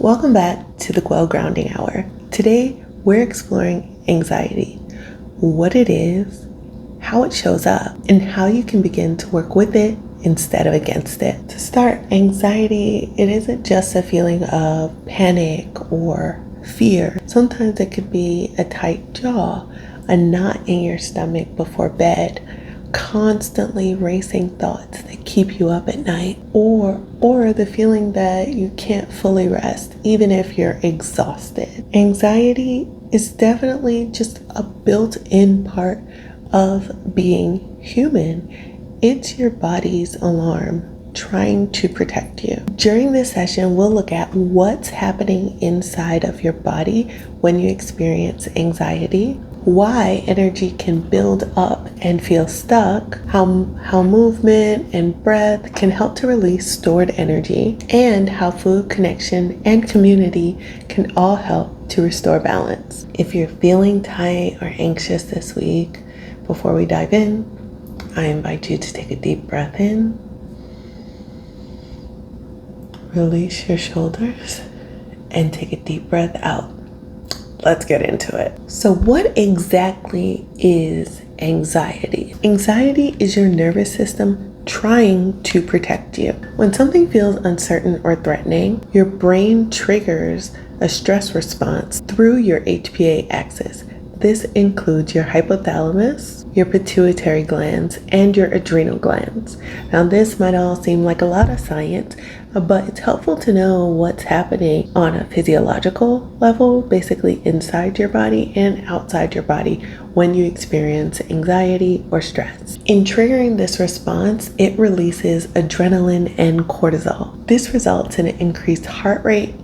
Welcome back to the Gwell Grounding Hour. Today, we're exploring anxiety, what it is, how it shows up, and how you can begin to work with it instead of against it. To start, anxiety, it isn't just a feeling of panic or fear. Sometimes it could be a tight jaw, a knot in your stomach before bed, constantly racing thoughts that keep you up at night, or the feeling that you can't fully rest even if you're exhausted. Anxiety is definitely just a built-in part of being human. It's your body's alarm trying to protect you. During this session, we'll look at what's happening inside of your body when you experience anxiety, why energy can build up and feel stuck, how movement and breath can help to release stored energy, and how food, connection, and community can all help to restore balance. If you're feeling tight or anxious this week, before we dive in, I invite you to take a deep breath in, release your shoulders, and take a deep breath out. Let's get into it. So what exactly is anxiety? Anxiety is your nervous system trying to protect you. When something feels uncertain or threatening, your brain triggers a stress response through your HPA axis. This includes your hypothalamus, your pituitary glands, and your adrenal glands. Now, this might all seem like a lot of science, but it's helpful to know what's happening on a physiological level, basically inside your body and outside your body when you experience anxiety or stress. In triggering this response, it releases adrenaline and cortisol. This results in an increased heart rate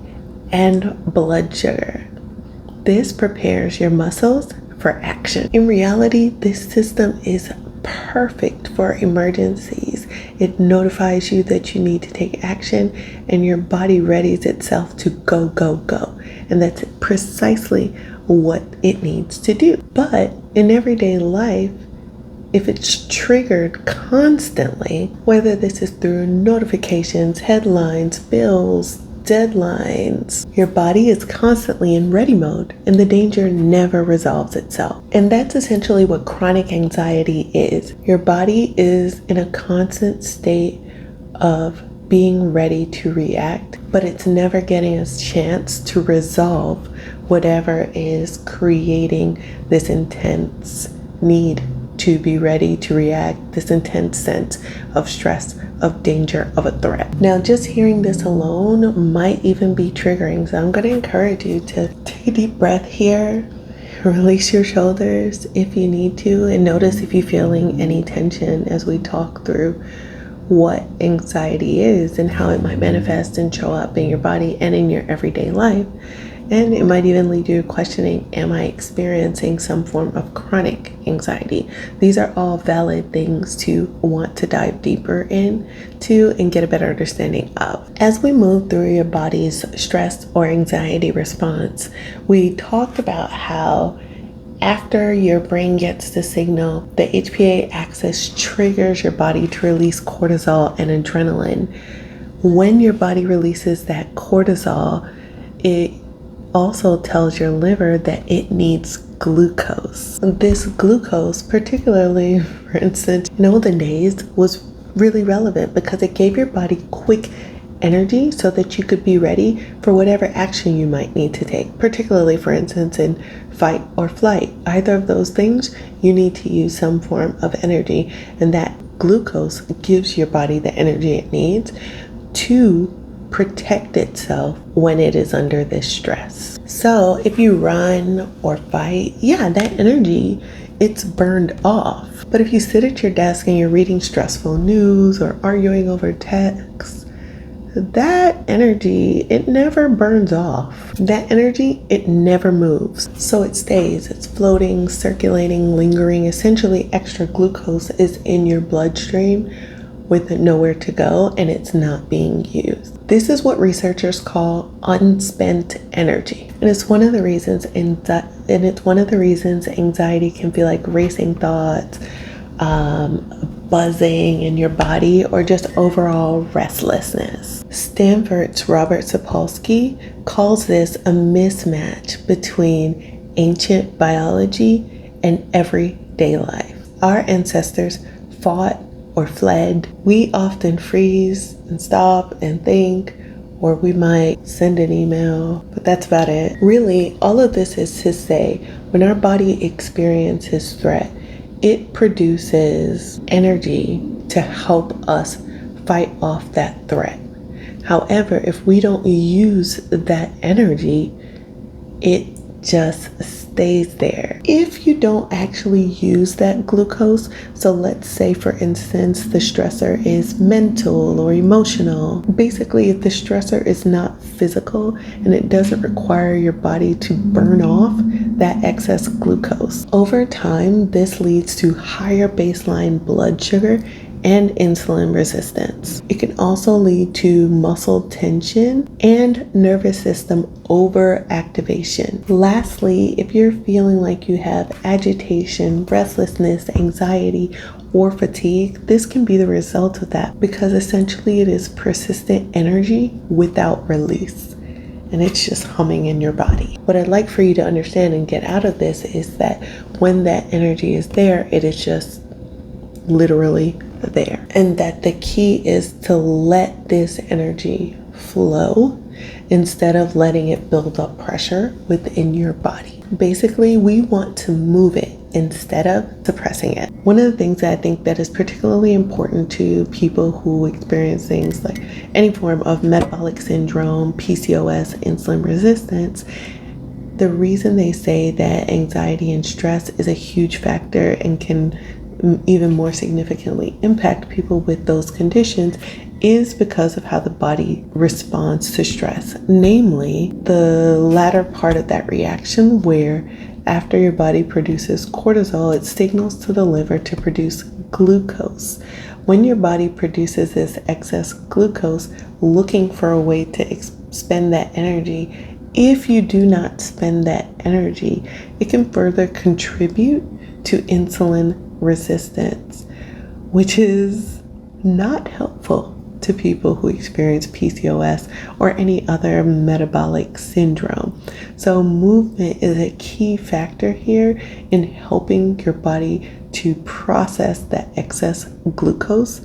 and blood sugar. This prepares your muscles for action. In reality, this system is perfect for emergencies. It notifies you that you need to take action, and your body readies itself to go, go, go. And that's precisely what it needs to do. But in everyday life, if it's triggered constantly, whether this is through notifications, headlines, bills, deadlines, your body is constantly in ready mode and the danger never resolves itself. And that's essentially what chronic anxiety is. Your body is in a constant state of being ready to react, but it's never getting a chance to resolve whatever is creating this intense need to be ready to react, this intense sense of stress, of danger, of a threat. Now, just hearing this alone might even be triggering, so I'm going to encourage you to take a deep breath here, release your shoulders if you need to, and notice if you're feeling any tension as we talk through what anxiety is and how it might manifest and show up in your body and in your everyday life. And it might even lead you to questioning, am I experiencing some form of chronic anxiety? These are all valid things to want to dive deeper into and get a better understanding of. As we move through your body's stress or anxiety response, we talked about how after your brain gets the signal, the HPA axis triggers your body to release cortisol and adrenaline. When your body releases that cortisol, it also tells your liver that it needs glucose. This glucose, particularly, for instance, in olden days, was really relevant because it gave your body quick energy so that you could be ready for whatever action you might need to take, particularly, for instance, in fight or flight. Either of those things, you need to use some form of energy, and that glucose gives your body the energy it needs to protect itself when it is under this stress. So if you run or fight, that energy, it's burned off. But if you sit at your desk and you're reading stressful news or arguing over text, that energy, it never burns off. That energy, it never moves. So it stays, it's floating, circulating, lingering. Essentially, extra glucose is in your bloodstream with nowhere to go, and it's not being used. This is what researchers call unspent energy. And it's one of the reasons anxiety can feel like racing thoughts, buzzing in your body, or just overall restlessness. Stanford's Robert Sapolsky calls this a mismatch between ancient biology and everyday life. Our ancestors fought or fled. We often freeze and stop and think, or we might send an email, but that's about it. Really, all of this is to say, when our body experiences threat, it produces energy to help us fight off that threat. However, if we don't use that energy, it just stays there. If you don't actually use that glucose, so let's say for instance the stressor is mental or emotional. Basically, if the stressor is not physical and it doesn't require your body to burn off that excess glucose, over time this leads to higher baseline blood sugar and insulin resistance. It can also lead to muscle tension and nervous system overactivation. Lastly, if you're feeling like you have agitation, restlessness, anxiety, or fatigue, this can be the result of that, because essentially it is persistent energy without release, and it's just humming in your body. What I'd like for you to understand and get out of this is that when that energy is there, it is just literally there, and that the key is to let this energy flow instead of letting it build up pressure within your body. Basically, we want to move it instead of suppressing it. One of the things that I think that is particularly important to people who experience things like any form of metabolic syndrome, PCOS, insulin resistance, the reason they say that anxiety and stress is a huge factor and can even more significantly impact people with those conditions is because of how the body responds to stress. Namely, the latter part of that reaction, where after your body produces cortisol, it signals to the liver to produce glucose. When your body produces this excess glucose, looking for a way to expend that energy, if you do not spend that energy, it can further contribute to insulin resistance, which is not helpful to people who experience PCOS or any other metabolic syndrome. So movement is a key factor here in helping your body to process that excess glucose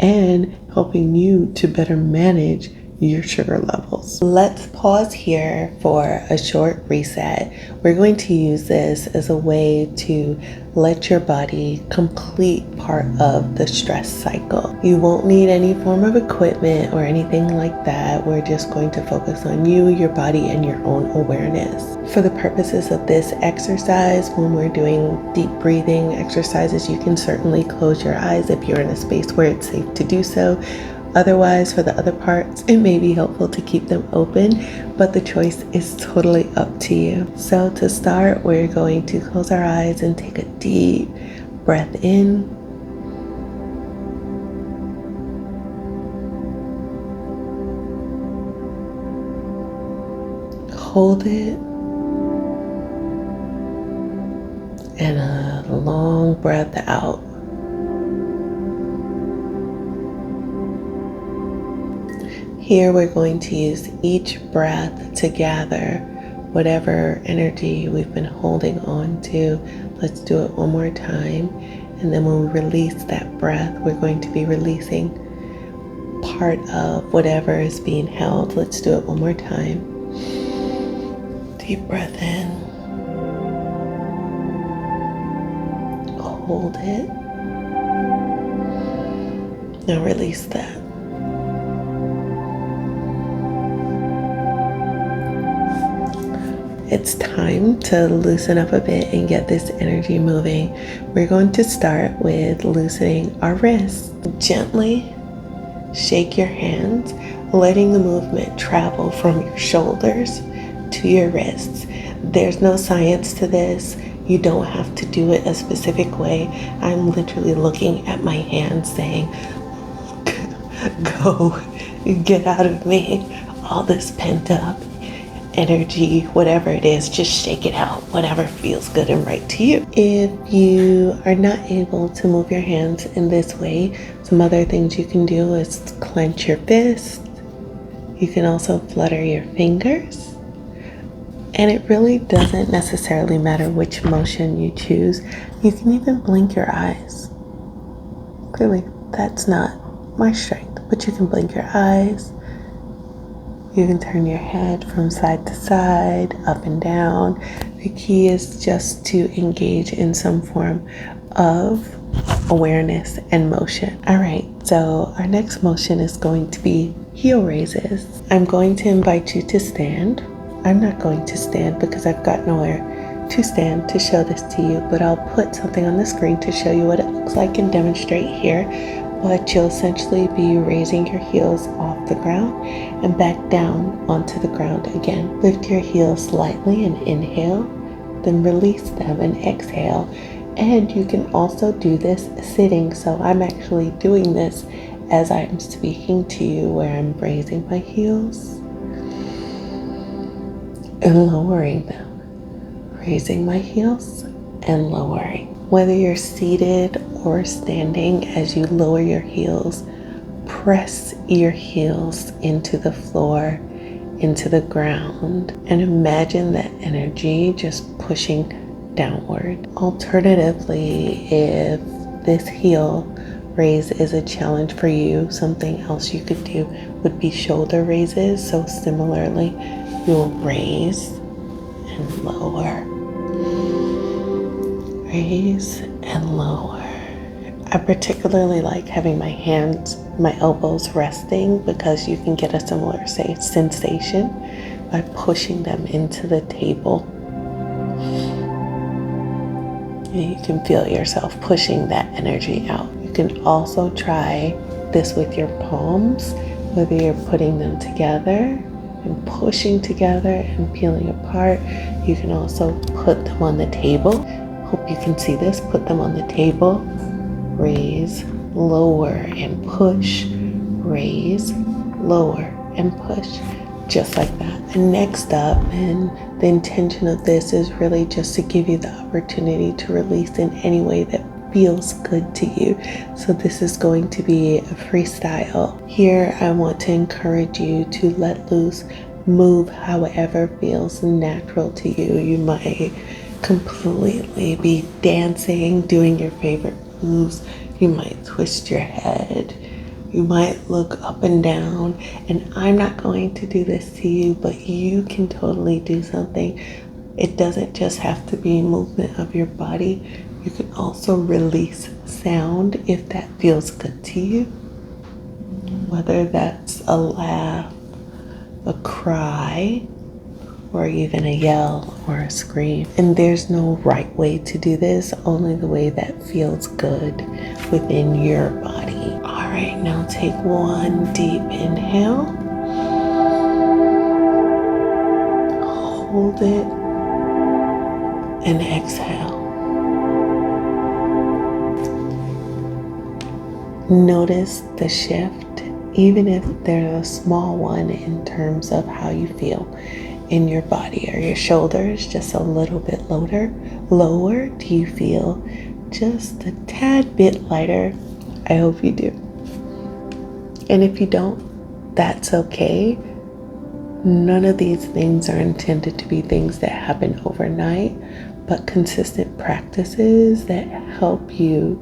and helping you to better manage your sugar levels. Let's pause here for a short reset. We're going to use this as a way to let your body complete part of the stress cycle. You won't need any form of equipment or anything like that. We're just going to focus on you, your body, and your own awareness. For the purposes of this exercise, when we're doing deep breathing exercises, you can certainly close your eyes if you're in a space where it's safe to do so. Otherwise, for the other parts, it may be helpful to keep them open, but the choice is totally up to you. So to start, we're going to close our eyes and take a deep breath in. Hold it. And a long breath out. Here we're going to use each breath to gather whatever energy we've been holding on to. Let's do it one more time. And then when we release that breath, we're going to be releasing part of whatever is being held. Let's do it one more time. Deep breath in. Hold it. Now release that. It's time to loosen up a bit and get this energy moving. We're going to start with loosening our wrists. Gently shake your hands, letting the movement travel from your shoulders to your wrists. There's no science to this. You don't have to do it a specific way. I'm literally looking at my hands saying, go, get out of me, all this pent up energy, whatever it is, just shake it out, whatever feels good and right to you. If you are not able to move your hands in this way, some other things you can do is clench your fist. You can also flutter your fingers. And it really doesn't necessarily matter which motion you choose. You can even blink your eyes. Clearly, that's not my strength, but you can blink your eyes. You can turn your head from side to side, up and down. The key is just to engage in some form of awareness and motion. All right, so our next motion is going to be heel raises. I'm going to invite you to stand. I'm not going to stand because I've got nowhere to stand to show this to you, but I'll put something on the screen to show you what it looks like and demonstrate here. But you'll essentially be raising your heels off the ground and back down onto the ground again. Lift your heels slightly and inhale, then release them and exhale. And you can also do this sitting. So I'm actually doing this as I'm speaking to you, where I'm raising my heels and lowering them, raising my heels and lowering. Whether you're seated or standing, as you lower your heels, press your heels into the floor, into the ground, and imagine that energy just pushing downward. Alternatively, if this heel raise is a challenge for you, something else you could do would be shoulder raises. So similarly, you'll raise and lower, raise and lower. I particularly like having my hands, my elbows resting, because you can get a similar sensation by pushing them into the table. And you can feel yourself pushing that energy out. You can also try this with your palms, whether you're putting them together and pushing together and peeling apart. You can also put them on the table. Hope you can see this. Put them on the table. Raise, lower, and push. Raise, lower, and push. Just like that. And next up, and the intention of this is really just to give you the opportunity to release in any way that feels good to you. So this is going to be a freestyle. Here, I want to encourage you to let loose, move however feels natural to you. You might completely be dancing, doing your favorite moves. You might twist your head. You might look up and down. And I'm not going to do this to you, but you can totally do something. It doesn't just have to be movement of your body. You can also release sound if that feels good to you. Whether that's a laugh, a cry, or even a yell or a scream. And there's no right way to do this, only the way that feels good within your body. All right, now take one deep inhale. Hold it and exhale. Notice the shift, even if there's a small one, in terms of how you feel in your body. Are your shoulders just a little bit lower? Do you feel just a tad bit lighter? I hope you do. And if you don't, that's okay. None of these things are intended to be things that happen overnight, but consistent practices that help you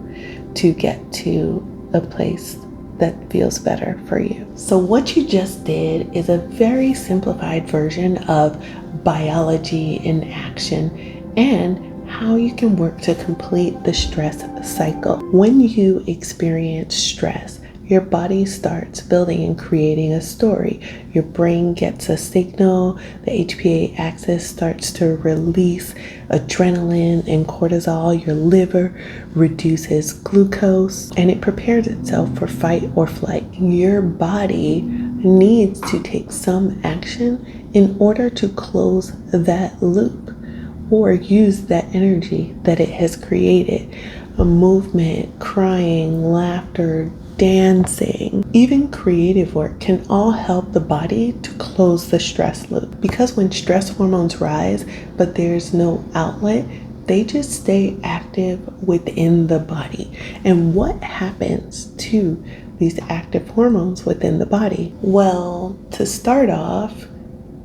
to get to a place that feels better for you. So what you just did is a very simplified version of biology in action and how you can work to complete the stress cycle. When you experience stress, your body starts building and creating a story. Your brain gets a signal, the HPA axis starts to release adrenaline and cortisol, your liver reduces glucose, and it prepares itself for fight or flight. Your body needs to take some action in order to close that loop or use that energy that it has created. A movement, crying, laughter, dancing, even creative work can all help the body to close the stress loop. Because when stress hormones rise, but there's no outlet, they just stay active within the body. And what happens to these active hormones within the body? Well, to start off,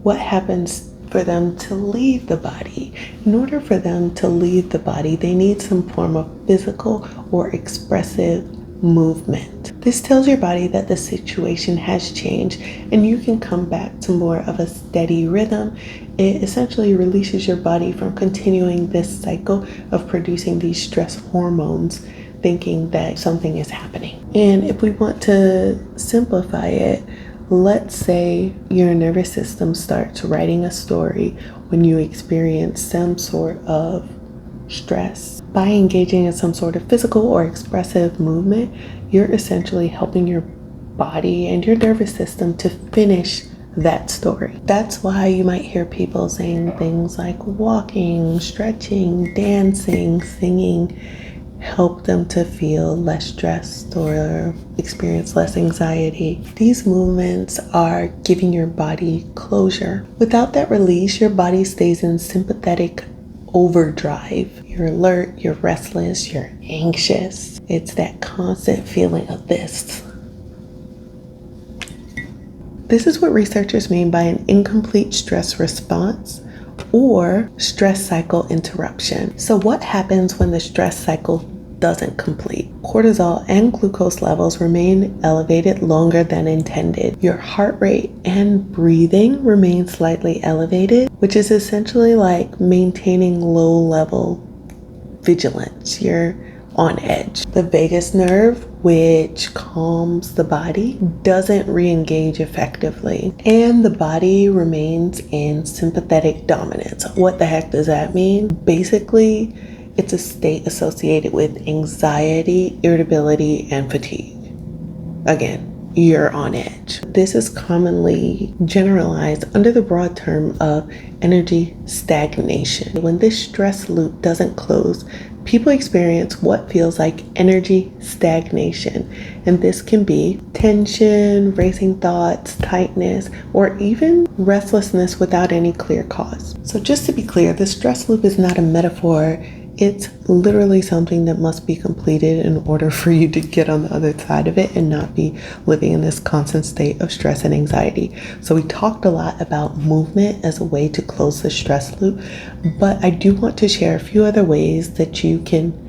what happens for them to leave the body? In order for them to leave the body, they need some form of physical or expressive movement. This tells your body that the situation has changed and you can come back to more of a steady rhythm. It essentially releases your body from continuing this cycle of producing these stress hormones, thinking that something is happening. And if we want to simplify it, let's say your nervous system starts writing a story when you experience some sort of stress. By engaging in some sort of physical or expressive movement, you're essentially helping your body and your nervous system to finish that story. That's why you might hear people saying things like walking, stretching, dancing, singing help them to feel less stressed or experience less anxiety. These movements are giving your body closure. Without that release, your body stays in sympathetic overdrive. You're alert, you're restless, you're anxious. It's that constant feeling of this. This is what researchers mean by an incomplete stress response or stress cycle interruption. So what happens when the stress cycle doesn't complete? Cortisol and glucose levels remain elevated longer than intended. Your heart rate and breathing remain slightly elevated, which is essentially like maintaining low level vigilance. You're on edge. The vagus nerve, which calms the body, doesn't re-engage effectively, and the body remains in sympathetic dominance. What the heck does that mean? Basically, it's a state associated with anxiety, irritability, and fatigue. Again, you're on edge. This is commonly generalized under the broad term of energy stagnation. When this stress loop doesn't close, people experience what feels like energy stagnation, and this can be tension, racing thoughts, tightness, or even restlessness without any clear cause. So just to be clear, the stress loop is not a metaphor. It's literally something that must be completed in order for you to get on the other side of it and not be living in this constant state of stress and anxiety. So we talked a lot about movement as a way to close the stress loop, but I do want to share a few other ways that you can,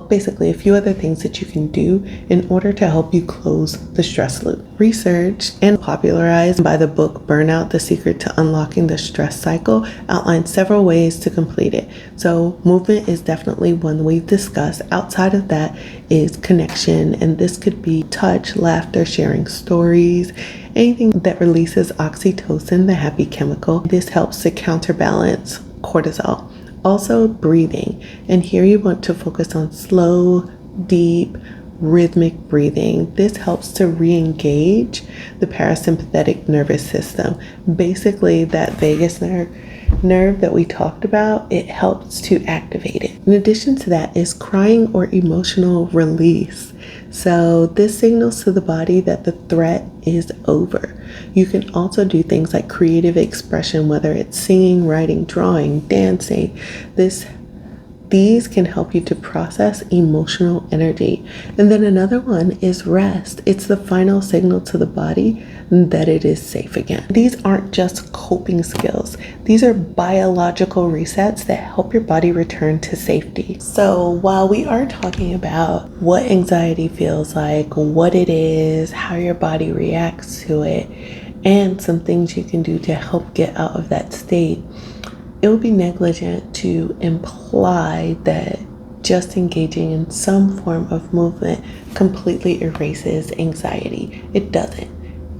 basically a few other things that you can do in order to help you close the stress loop. Researched and popularized by the book Burnout: The Secret to Unlocking the Stress Cycle outlines several ways to complete it. So movement is definitely one we've discussed. Outside of that is connection, and this could be touch, laughter, sharing stories, anything that releases oxytocin, the happy chemical. This helps to counterbalance cortisol. Also breathing, and here you want to focus on slow, deep, rhythmic breathing. This helps to re-engage the parasympathetic nervous system. Basically, that vagus nerve that we talked about, it helps to activate it. In addition to that is crying or emotional release. So this signals to the body that the threat is over. You can also do things like creative expression, whether it's singing, writing, drawing, dancing. These can help you to process emotional energy. And then another one is rest. It's the final signal to the body that it is safe again. These aren't just coping skills. These are biological resets that help your body return to safety. So while we are talking about what anxiety feels like, what it is, how your body reacts to it, and some things you can do to help get out of that state, it would be negligent to imply that just engaging in some form of movement completely erases anxiety. It doesn't.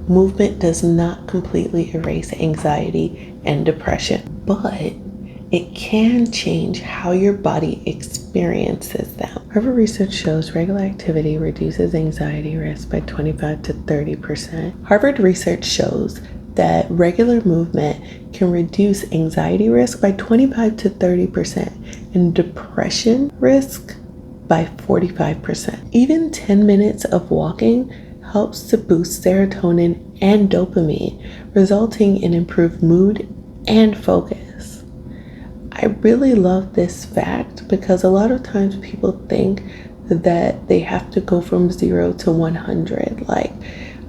Movement does not completely erase anxiety and depression, but it can change how your body experiences them. Harvard research shows regular activity reduces anxiety risk by 25 to 30%. Harvard research shows that regular movement can reduce anxiety risk by 25 to 30% and depression risk by 45%. Even 10 minutes of walking helps to boost serotonin and dopamine, resulting in improved mood and focus. I really love this fact because a lot of times people think that they have to go from 0 to 100. Like,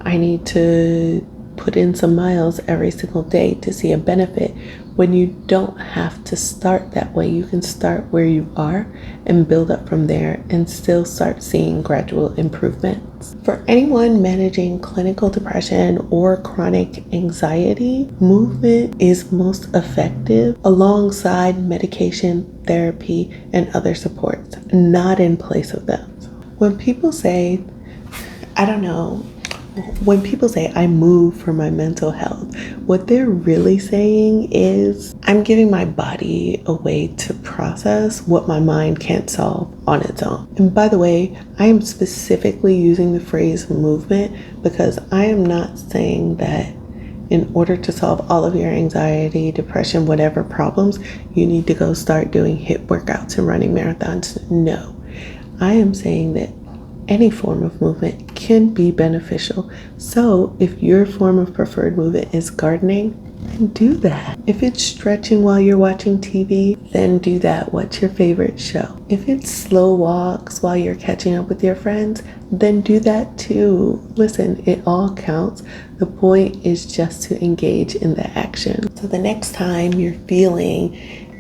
I need to put in some miles every single day to see a benefit, when you don't have to start that way. You can start where you are and build up from there and still start seeing gradual improvements. For anyone managing clinical depression or chronic anxiety, movement is most effective alongside medication, therapy, and other supports, not in place of them. When people say, when people say I move for my mental health, what they're really saying is I'm giving my body a way to process what my mind can't solve on its own. And by the way, I am specifically using the phrase movement because I am not saying that in order to solve all of your anxiety, depression, whatever problems, you need to go start doing HIIT workouts and running marathons. No, I am saying that any form of movement can be beneficial. So if your form of preferred movement is gardening, then do that. If it's stretching while you're watching TV, then do that. What's your favorite show? If it's slow walks while you're catching up with your friends, then do that too. Listen, it all counts. The point is just to engage in the action. So the next time you're feeling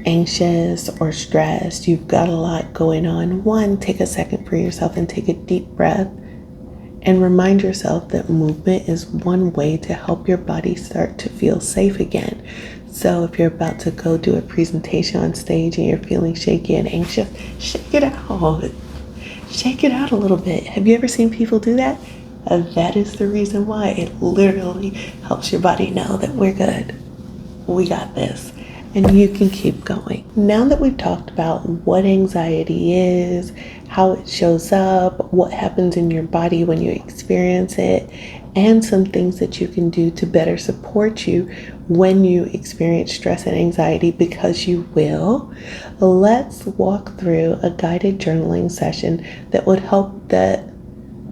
anxious or stressed, you've got a lot going on, one, take a second for yourself and take a deep breath and remind yourself that movement is one way to help your body start to feel safe again. So if you're about to go do a presentation on stage and you're feeling shaky and anxious, shake it out. Shake it out a little bit. Have you ever seen people do that? That is the reason why. It literally helps your body know that we're good. We got this. And you can keep going. Now that we've talked about what anxiety is, how it shows up, what happens in your body when you experience it, and some things that you can do to better support you when you experience stress and anxiety, because you will, let's walk through a guided journaling session that would help that.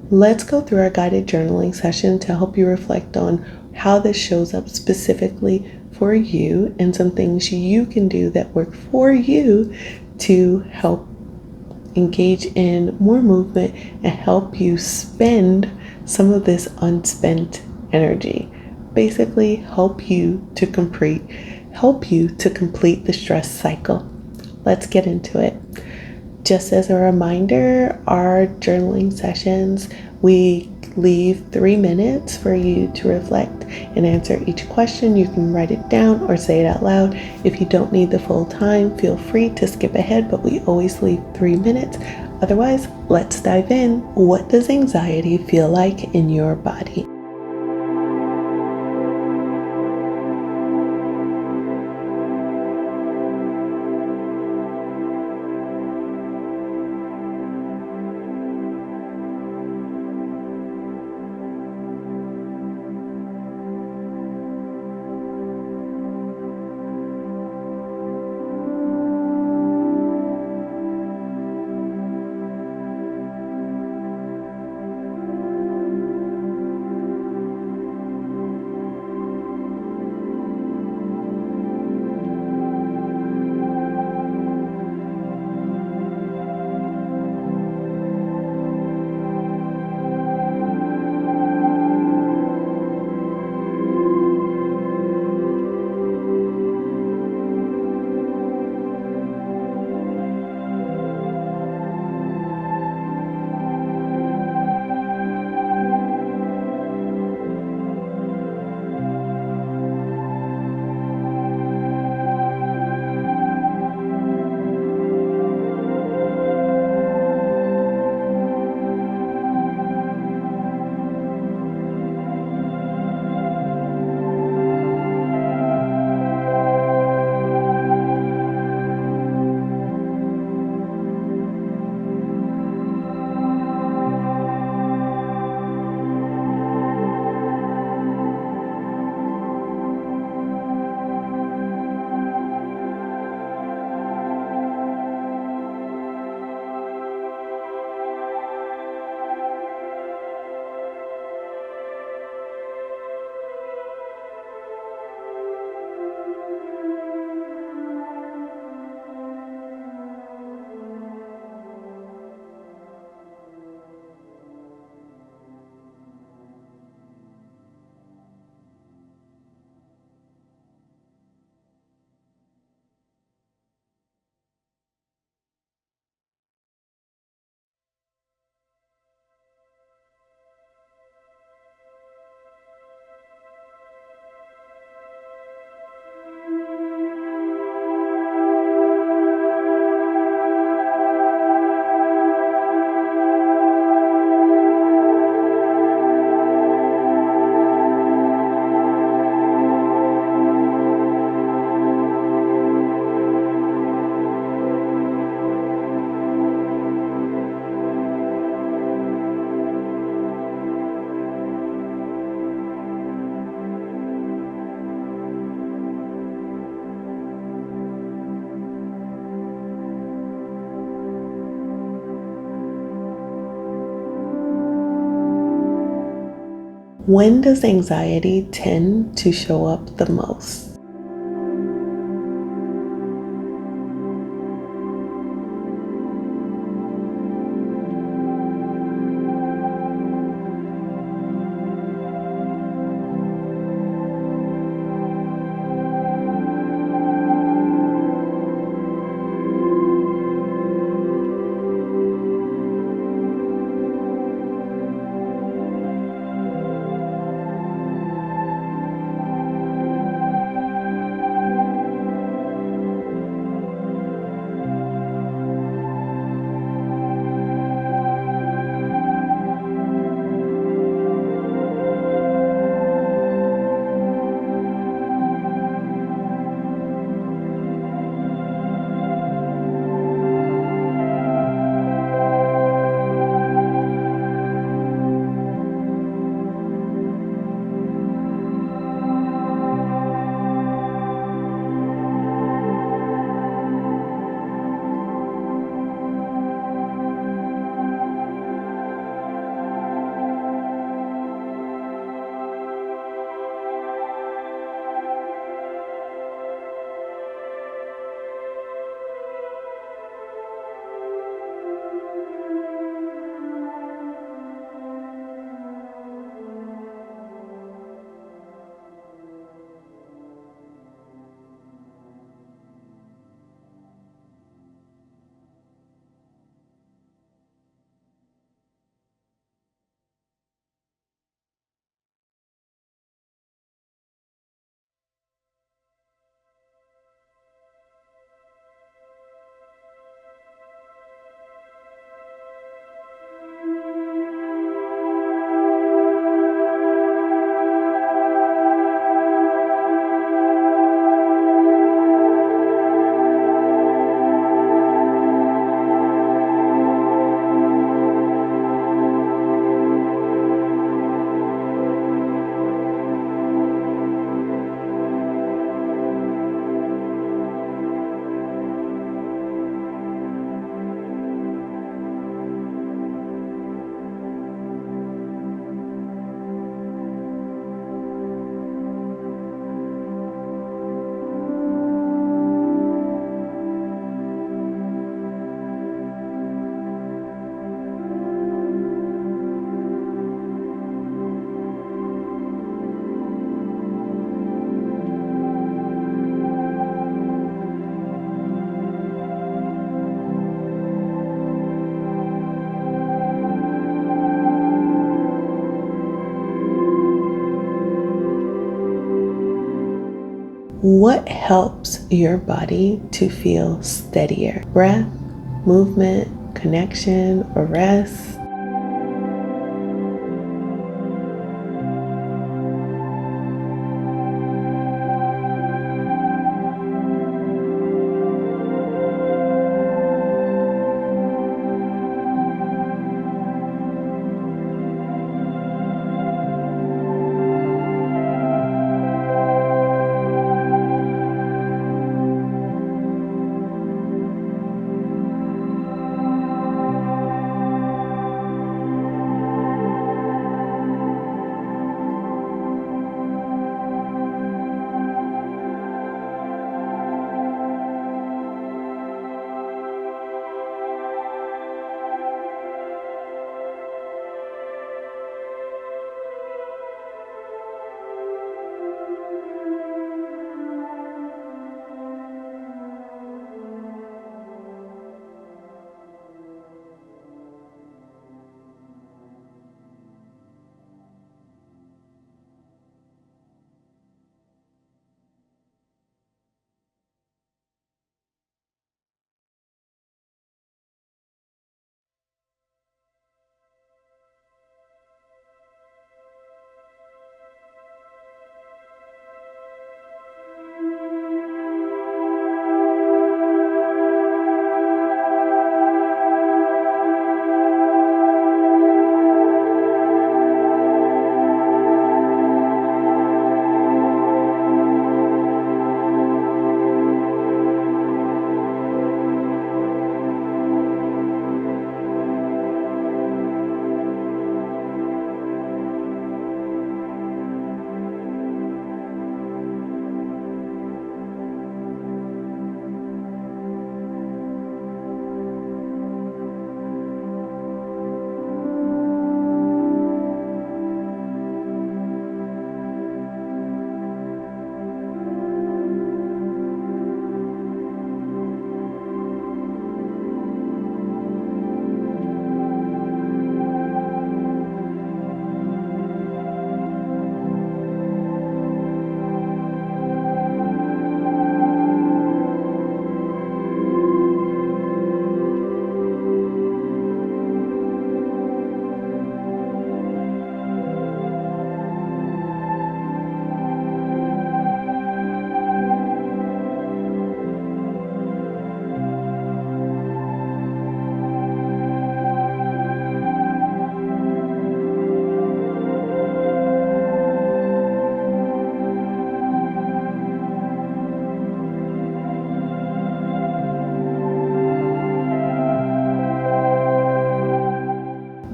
Let's go through our guided journaling session to help you reflect on how this shows up specifically for you and some things you can do that work for you to help engage in more movement and help you spend some of this unspent energy. Basically, help you to complete the stress cycle. Let's get into it. Just as a reminder, our journaling sessions, we leave 3 minutes for you to reflect and answer each question. You can write it down or say it out loud. If you don't need the full time, feel free to skip ahead, but we always leave 3 minutes. Otherwise, let's dive in. What does anxiety feel like in your body? When does anxiety tend to show up the most? What helps your body to feel steadier? Breath, movement, connection, or rest?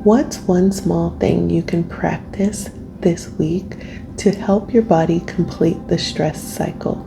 What's one small thing you can practice this week to help your body complete the stress cycle?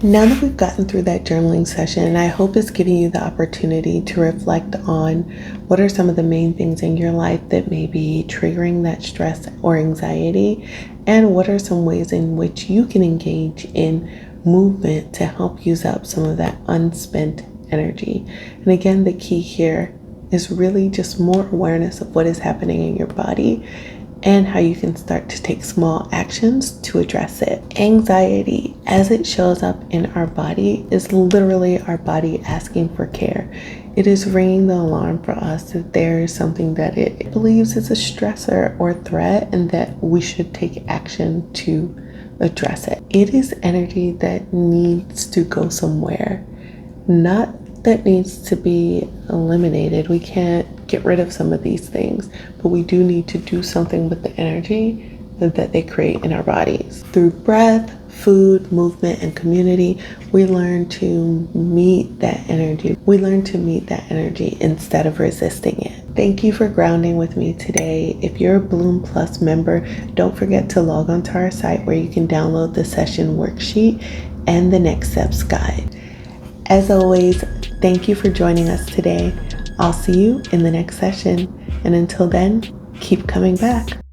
Now that we've gotten through that journaling session, I hope it's giving you the opportunity to reflect on what are some of the main things in your life that may be triggering that stress or anxiety, and what are some ways in which you can engage in movement to help use up some of that unspent energy. And again, the key here is really just more awareness of what is happening in your body and how you can start to take small actions to address it. Anxiety, as it shows up in our body, is literally our body asking for care. It is ringing the alarm for us that there is something that it believes is a stressor or threat and that we should take action to address it. It is energy that needs to go somewhere, not that needs to be eliminated. We can't get rid of some of these things, but we do need to do something with the energy that they create in our bodies. Through breath, food, movement, and community, we learn to meet that energy. We learn to meet that energy instead of resisting it. Thank you for grounding with me today. If you're a Bloom Plus member, don't forget to log onto our site where you can download the session worksheet and the next steps guide. As always, thank you for joining us today. I'll see you in the next session. And until then, keep coming back.